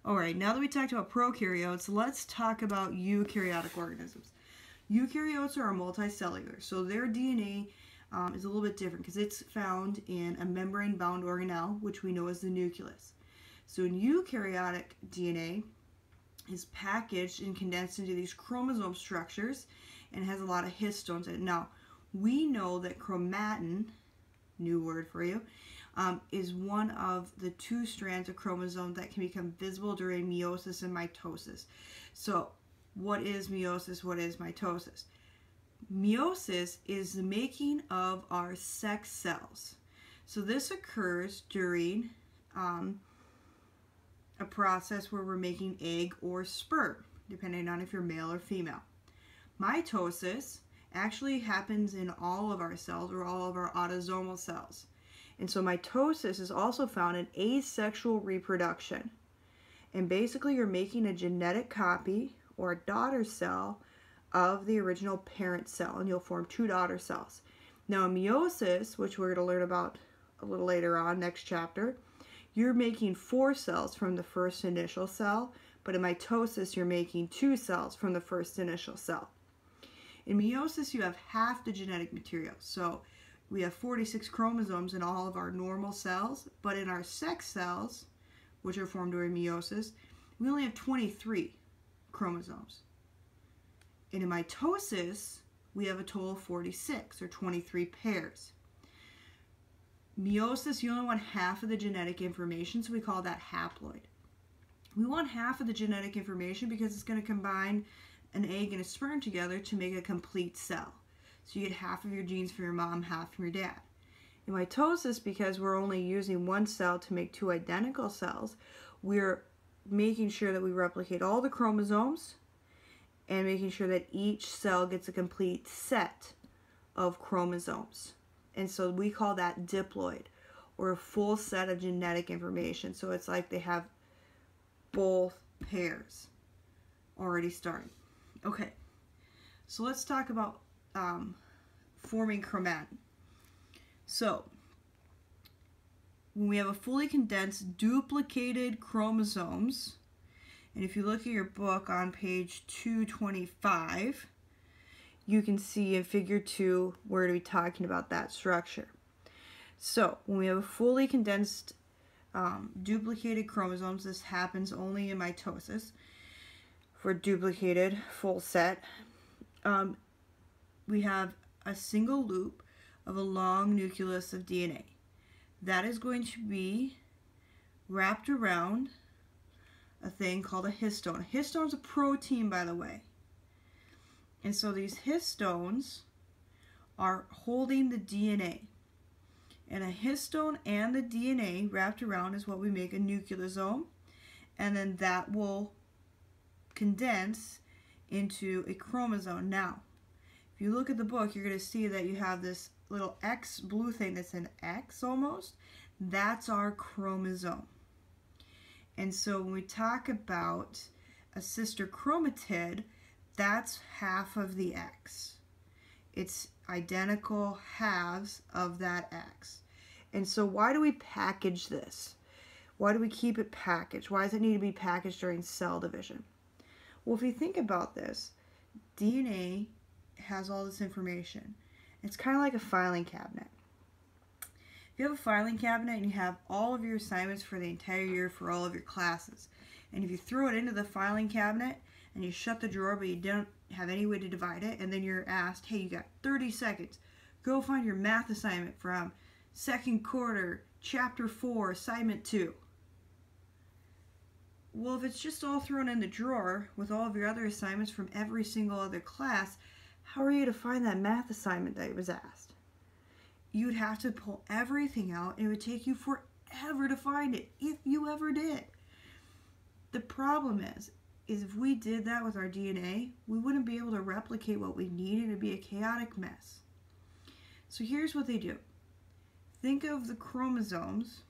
Alright, now that we talked about prokaryotes, let's talk about eukaryotic organisms. Eukaryotes are multicellular, so their DNA is a little bit different because it's found in a membrane-bound organelle, which we know as the nucleus. So in eukaryotic DNA is packaged and condensed into these chromosome structures and has a lot of histones in it. Now, we know that chromatin, new word for you, is one of the two strands of chromosome that can become visible during meiosis and mitosis. So, what is meiosis? What is mitosis? Meiosis is the making of our sex cells. So this occurs during a process where we're making egg or sperm, depending on if you're male or female. Mitosis actually happens in all of our cells, or all of our autosomal cells. And so mitosis is also found in asexual reproduction. And basically you're making a genetic copy or a daughter cell of the original parent cell, and you'll form two daughter cells. Now in meiosis, which we're going to learn about a little later on, next chapter, you're making 4 cells from the first initial cell, but in mitosis you're making 2 cells from the first initial cell. In meiosis you have half the genetic material, so we have 46 chromosomes in all of our normal cells, but in our sex cells, which are formed during meiosis, we only have 23 chromosomes. And in mitosis, we have a total of 46, or 23 pairs. Meiosis, you only want half of the genetic information, so we call that haploid. We want half of the genetic information because it's going to combine an egg and a sperm together to make a complete cell. So you get half of your genes from your mom, half from your dad. In mitosis, because we're only using one cell to make 2 identical cells, we're making sure that we replicate all the chromosomes and making sure that each cell gets a complete set of chromosomes. And so we call that diploid, or a full set of genetic information. So it's like they have both pairs already starting. Okay, so let's talk about forming chromatin. So, when we have a fully condensed duplicated chromosomes, and if you look at your book on page 225, you can see in figure 2 we're going to be talking about that structure. So, when we have a fully condensed duplicated chromosomes, this happens only in mitosis. For duplicated full set, we have a single loop of a long nucleus of DNA. That is going to be wrapped around a thing called a histone. A histone is a protein, by the way. And so these histones are holding the DNA. And a histone and the DNA wrapped around is what we make a nucleosome. And then that will condense into a chromosome. Now, if you look at the book, you're going to see that you have this little X blue thing that's an X almost. That's our chromosome. And so when we talk about a sister chromatid, that's half of the X. It's identical halves of that X. And so why do we package this? Why do we keep it packaged? Why does it need to be packaged during cell division? Well, if you think about this, DNA has all this information. It's kind of like a filing cabinet. If you have a filing cabinet and you have all of your assignments for the entire year for all of your classes, and if you throw it into the filing cabinet and you shut the drawer but you don't have any way to divide it, and then you're asked, hey, you got 30 seconds, go find your math assignment from second quarter, chapter 4, assignment 2. Well, if it's just all thrown in the drawer with all of your other assignments from every single other class, how are you to find that math assignment that was asked? You'd have to pull everything out, and it would take you forever to find it, if you ever did. The problem is if we did that with our DNA, we wouldn't be able to replicate what we needed. It'd be a chaotic mess. So here's what they do. Think of the chromosomes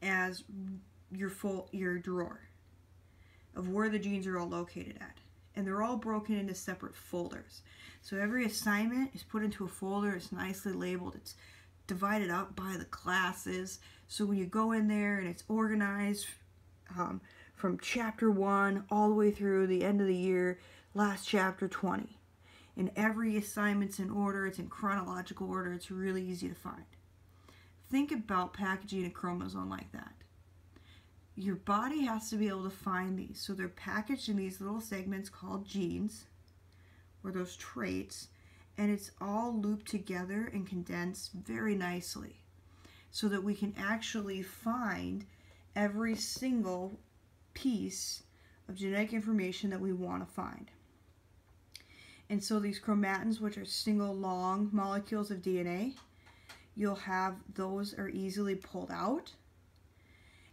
as your drawer of where the genes are all located at. And they're all broken into separate folders. So every assignment is put into a folder. It's nicely labeled. It's divided up by the classes. So when you go in there and it's organized from chapter 1 all the way through the end of the year, last chapter 20. And every assignment's in order, it's in chronological order, it's really easy to find. Think about packaging a chromosome like that. Your body has to be able to find these. So they're packaged in these little segments called genes, or those traits, and it's all looped together and condensed very nicely so that we can actually find every single piece of genetic information that we want to find. And so these chromatins, which are single long molecules of DNA, you'll have those are easily pulled out.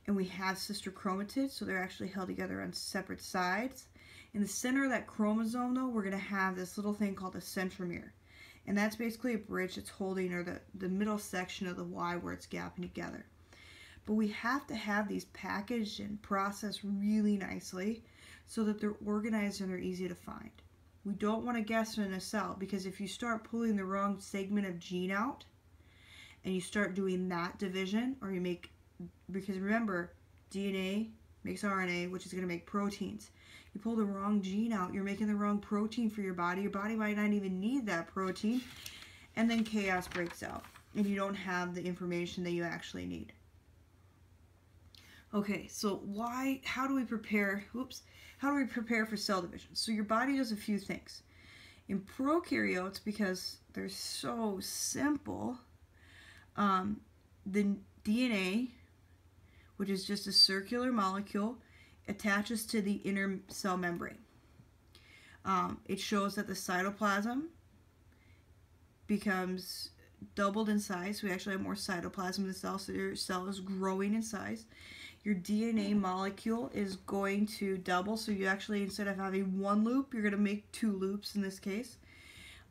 And we have sister chromatids, so they're actually held together on separate sides. In the center of that chromosome, though, we're going to have this little thing called a centromere. And that's basically a bridge that's holding, or the middle section of the Y where it's gapping together. But we have to have these packaged and processed really nicely so that they're organized and they're easy to find. We don't want to guess in a cell, because if you start pulling the wrong segment of gene out and you start doing that division, or you make, because remember, DNA makes RNA, which is going to make proteins. You pull the wrong gene out, you're making the wrong protein for your body. Your body might not even need that protein, and then chaos breaks out and you don't have the information that you actually need. Okay, so how do we prepare for cell division? So your body does a few things. In prokaryotes, because they're so simple, the DNA, which is just a circular molecule, attaches to the inner cell membrane. It shows that the cytoplasm becomes doubled in size. We actually have more cytoplasm in the cell, so your cell is growing in size. Your DNA molecule is going to double, so you actually, instead of having one loop, you're going to make two loops in this case.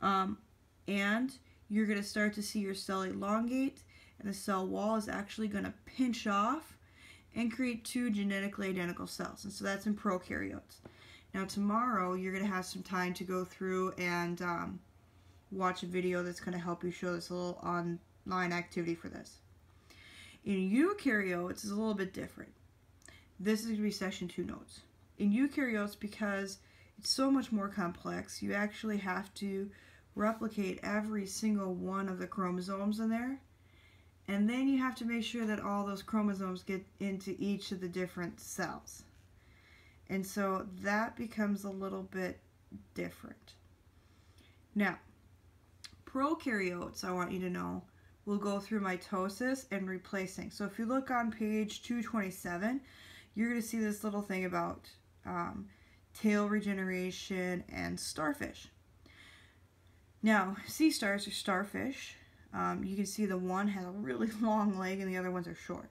And you're going to start to see your cell elongate, and the cell wall is actually going to pinch off and create two genetically identical cells. And so that's in prokaryotes. Now tomorrow you're going to have some time to go through and watch a video that's going to help you show this little online activity for this. In eukaryotes, it's a little bit different. This is going to be section 2 notes. In eukaryotes, because it's so much more complex, you actually have to replicate every single one of the chromosomes in there. And then you have to make sure that all those chromosomes get into each of the different cells. And so that becomes a little bit different. Now, prokaryotes, I want you to know, will go through mitosis and replacing. So if you look on page 227, you're going to see this little thing about tail regeneration and starfish. Now, sea stars are starfish. You can see the one has a really long leg and the other ones are short.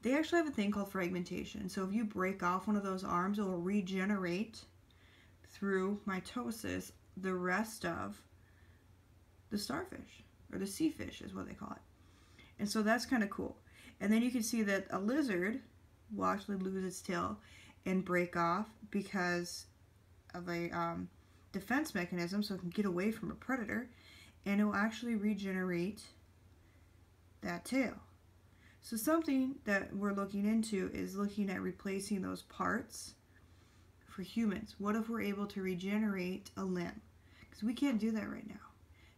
They actually have a thing called fragmentation. So if you break off one of those arms, it will regenerate through mitosis the rest of the starfish, or the sea fish is what they call it. And so that's kind of cool. And then you can see that a lizard will actually lose its tail and break off because of a defense mechanism, so it can get away from a predator, and it will actually regenerate that tail. So something that we're looking into is looking at replacing those parts for humans. What if we're able to regenerate a limb? Because we can't do that right now.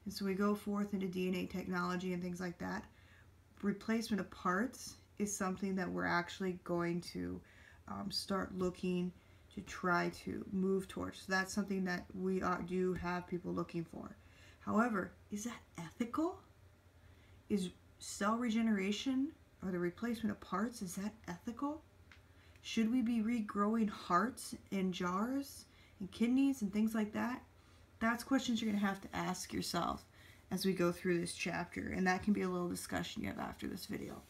And so we go forth into DNA technology and things like that. Replacement of parts is something that we're actually going to start looking to try to move towards. So that's something that we do have people looking for. However, is that ethical? Is cell regeneration or the replacement of parts, is that ethical? Should we be regrowing hearts in jars and kidneys and things like that? That's questions you're going to have to ask yourself as we go through this chapter, and that can be a little discussion you have after this video.